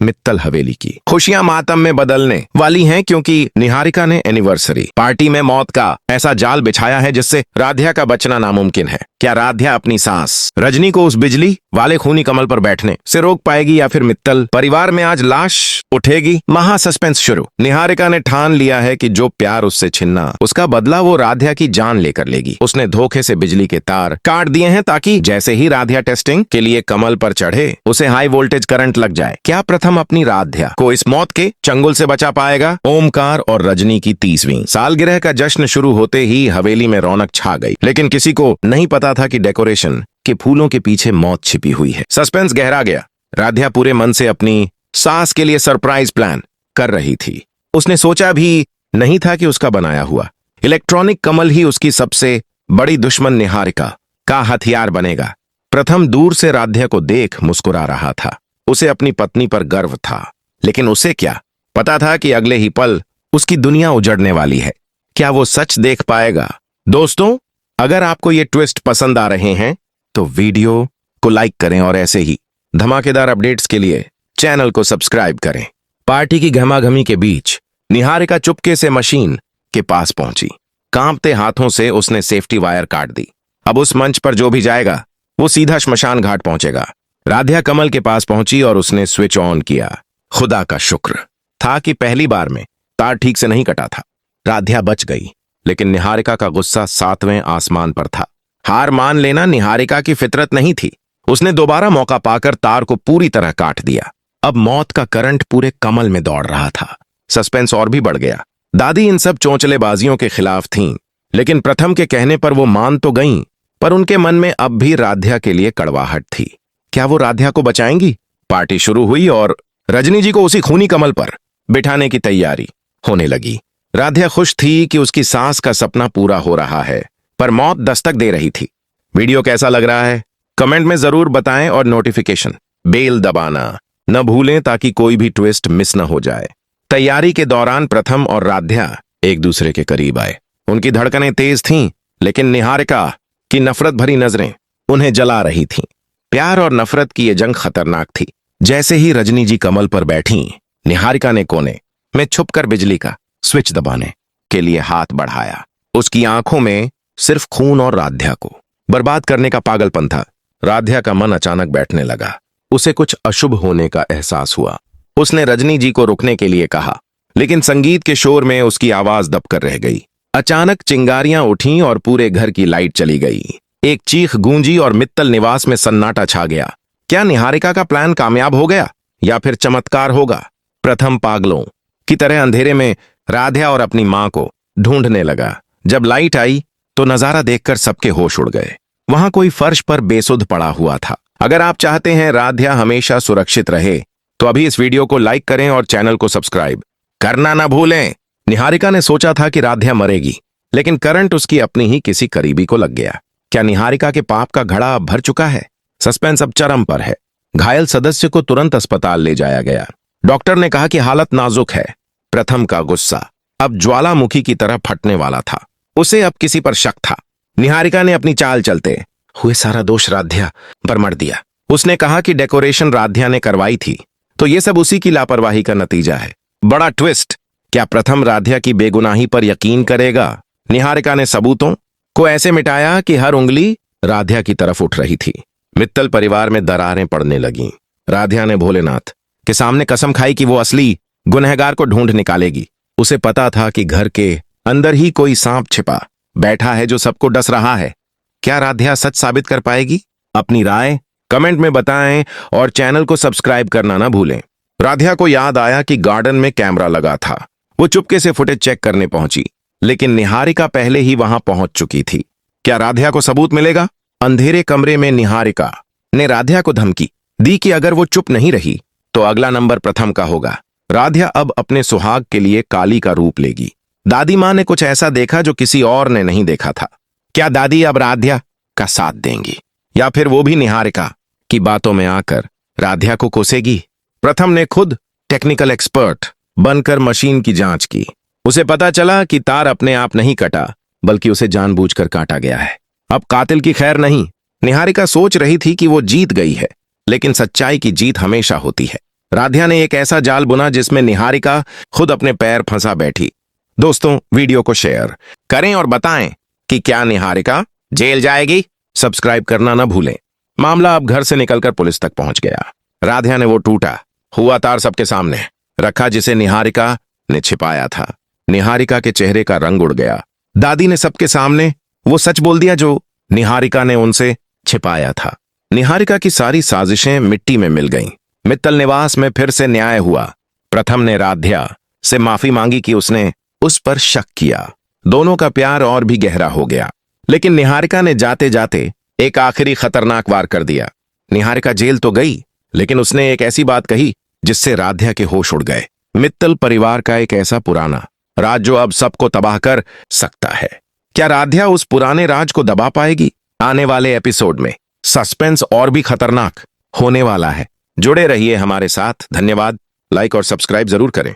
मित्तल हवेली की। खुशियां मातम में बदलने वाली हैं क्योंकि निहारिका ने एनिवर्सरी पार्टी में मौत का ऐसा जाल बिछाया है जिससे राध्या का बचना नामुमकिन है। क्या राध्या अपनी सांस रजनी को उस बिजली वाले खूनी कमल पर बैठने से रोक पाएगी या फिर मित्तल परिवार में आज लाश उठेगी? महा सस्पेंस शुरू। निहारिका ने ठान लिया है कि जो प्यार उससे छिन्ना उसका बदला वो राध्या की जान लेकर लेगी। उसने धोखे से बिजली के तार काट दिए हैं ताकि जैसे ही राध्या टेस्टिंग के लिए कमल पर चढ़े उसे हाई वोल्टेज करंट लग जाए। क्या प्रथम अपनी राध्या को इस मौत के चंगुल से बचा पाएगा? ओमकार और रजनी की 30वीं सालगिरह का जश्न शुरू होते ही हवेली में रौनक छा गई, लेकिन किसी को नहीं पता था कि डेकोरेशन के फूलों के पीछे मौत छिपी हुई है। सस्पेंस गहरा गया। राध्या पूरे मन से अपनी सास के लिए सरप्राइज प्लान कर रही थी। उसने सोचा भी नहीं था कि उसका बनाया हुआ इलेक्ट्रॉनिक कमल ही उसकी सबसे बड़ी दुश्मन निहारिका का हथियार बनेगा। प्रथम दूर से राध्या को देख मुस्कुरा रहा था। उसे अपनी पत्नी पर गर्व था, लेकिन उसे क्या पता था कि अगले ही पल उसकी दुनिया उजड़ने वाली है। क्या वो सच देख पाएगा? दोस्तों, अगर आपको ये ट्विस्ट पसंद आ रहे हैं तो वीडियो को लाइक करें और ऐसे ही धमाकेदार अपडेट्स के लिए चैनल को सब्सक्राइब करें। पार्टी की घमाघमी के बीच निहारिका चुपके से मशीन के पास पहुंची। कांपते हाथों से उसने सेफ्टी वायर काट दी। अब उस मंच पर जो भी जाएगा वो सीधा श्मशान घाट पहुंचेगा। राध्या कमल के पास पहुंची और उसने स्विच ऑन किया। खुदा का शुक्र था कि पहली बार में तार ठीक से नहीं कटा था। राध्या बच गई, लेकिन निहारिका का गुस्सा 7वें आसमान पर था। हार मान लेना निहारिका की फितरत नहीं थी। उसने दोबारा मौका पाकर तार को पूरी तरह काट दिया। अब मौत का करंट पूरे कमल में दौड़ रहा था। सस्पेंस और भी बढ़ गया। दादी इन सब चौंचलेबाजियों के खिलाफ थीं, लेकिन प्रथम के कहने पर वो मान तो गईं, पर उनके मन में अब भी राध्या के लिए कड़वाहट थी। क्या वो राध्या को बचाएंगी? पार्टी शुरू हुई और रजनी जी को उसी खूनी कमल पर बिठाने की तैयारी होने लगी। राध्या खुश थी कि उसकी सांस का सपना पूरा हो रहा है, पर मौत दस्तक दे रही थी। वीडियो कैसा लग रहा है कमेंट में जरूर बताएं और नोटिफिकेशन बेल दबाना न भूलें ताकि कोई भी ट्विस्ट मिस न हो जाए। तैयारी के दौरान प्रथम और राध्या एक दूसरे के करीब आए। उनकी धड़कनें तेज थीं, लेकिन निहारिका की नफरत भरी नजरें उन्हें जला रही थीं। प्यार और नफरत की ये जंग खतरनाक थी। जैसे ही रजनी जी कमल पर बैठी, निहारिका ने कोने में छुपकर बिजली का स्विच दबाने के लिए हाथ बढ़ाया। उसकी आंखों में सिर्फ खून और राध्या को बर्बाद करने का पागलपन था। राध्या का मन अचानक बैठने लगा। उसे कुछ अशुभ होने का एहसास हुआ। उसने रजनी जी को रुकने के लिए कहा, लेकिन संगीत के शोर में उसकी आवाज दबकर रह गई। अचानक चिंगारियां उठीं और पूरे घर की लाइट चली गई। एक चीख गूंजी और मित्तल निवास में सन्नाटा छा गया। क्या निहारिका का प्लान कामयाब हो गया या फिर चमत्कार होगा? प्रथम पागलों की तरह अंधेरे में राध्या और अपनी मां को ढूंढने लगा। जब लाइट आई तो नजारा देखकर सबके होश उड़ गए। वहां कोई फर्श पर बेसुध पड़ा हुआ था। अगर आप चाहते हैं राध्या हमेशा सुरक्षित रहे तो अभी इस वीडियो को लाइक करें और चैनल को सब्सक्राइब करना ना भूलें। निहारिका ने सोचा था कि राध्या मरेगी, लेकिन करंट उसकी अपनी ही किसी करीबी को लग गया। क्या निहारिका के पाप का घड़ा अब भर चुका है? सस्पेंस अब चरम पर है। घायल सदस्य को तुरंत अस्पताल ले जाया गया। डॉक्टर ने कहा कि हालत नाजुक है। प्रथम का गुस्सा अब ज्वालामुखी की तरह फटने वाला था। उसे अब किसी पर शक था। निहारिका ने अपनी चाल चलते हुए सारा दोष राध्या पर मढ़ दिया। उसने कहा कि डेकोरेशन राध्या ने करवाई थी, तो ये सब उसी की लापरवाही का नतीजा है। बड़ा ट्विस्ट, क्या प्रथम राध्या की बेगुनाही पर यकीन करेगा? निहारिका ने सबूतों को ऐसे मिटाया कि हर उंगली राध्या की तरफ उठ रही थी। मित्तल परिवार में दरारें पड़ने लगीं। राध्या ने भोलेनाथ के सामने कसम खाई कि वो असली गुनहगार को ढूंढ निकालेगी। उसे पता था कि घर के अंदर ही कोई सांप छिपा बैठा है जो सबको डस रहा है। क्या राध्या सच साबित कर पाएगी? अपनी राय कमेंट में बताएं और चैनल को सब्सक्राइब करना ना भूलें। राध्या को याद आया कि गार्डन में कैमरा लगा था। वो चुपके से फुटेज चेक करने पहुंची, लेकिन निहारिका पहले ही वहां पहुंच चुकी थी। क्या राध्या को सबूत मिलेगा? अंधेरे कमरे में निहारिका ने राध्या को धमकी दी कि अगर वो चुप नहीं रही तो अगला नंबर प्रथम का होगा। राध्या अब अपने सुहाग के लिए काली का रूप लेगी। दादी मां ने कुछ ऐसा देखा जो किसी और ने नहीं देखा था। क्या दादी अब राध्या का साथ देंगी या फिर वो भी निहारिका की बातों में आकर राध्या को कोसेगी? प्रथम ने खुद टेक्निकल एक्सपर्ट बनकर मशीन की जांच की। उसे पता चला कि तार अपने आप नहीं कटा, बल्कि उसे जानबूझकर काटा गया है। अब कातिल की खैर नहीं। निहारिका सोच रही थी कि वो जीत गई है, लेकिन सच्चाई की जीत हमेशा होती है। राध्या ने एक ऐसा जाल बुना जिसमें निहारिका खुद अपने पैर फंसा बैठी। दोस्तों, वीडियो को शेयर करें और बताएं कि क्या निहारिका जेल जाएगी। सब्सक्राइब करना न भूलें। मामला अब घर से निकलकर पुलिस तक पहुंच गया। राध्या ने वो टूटा हुआ तार सबके सामने रखा जिसे निहारिका ने छिपाया था। निहारिका के चेहरे का रंग उड़ गया। दादी ने सबके सामने वो सच बोल दिया जो निहारिका ने उनसे छिपाया था। निहारिका की सारी साजिशें मिट्टी में मिल गईं। मित्तल निवास में फिर से न्याय हुआ। प्रथम ने राध्या से माफी मांगी कि उसने उस पर शक किया। दोनों का प्यार और भी गहरा हो गया। लेकिन निहारिका ने जाते जाते एक आखिरी खतरनाक वार कर दिया। निहारिका जेल तो गई, लेकिन उसने एक ऐसी बात कही जिससे राध्या के होश उड़ गए। मित्तल परिवार का एक ऐसा पुराना राज जो अब सबको तबाह कर सकता है। क्या राध्या उस पुराने राज को दबा पाएगी? आने वाले एपिसोड में सस्पेंस और भी खतरनाक होने वाला है। जुड़े रहिए हमारे साथ। धन्यवाद। लाइक और सब्सक्राइब जरूर करें।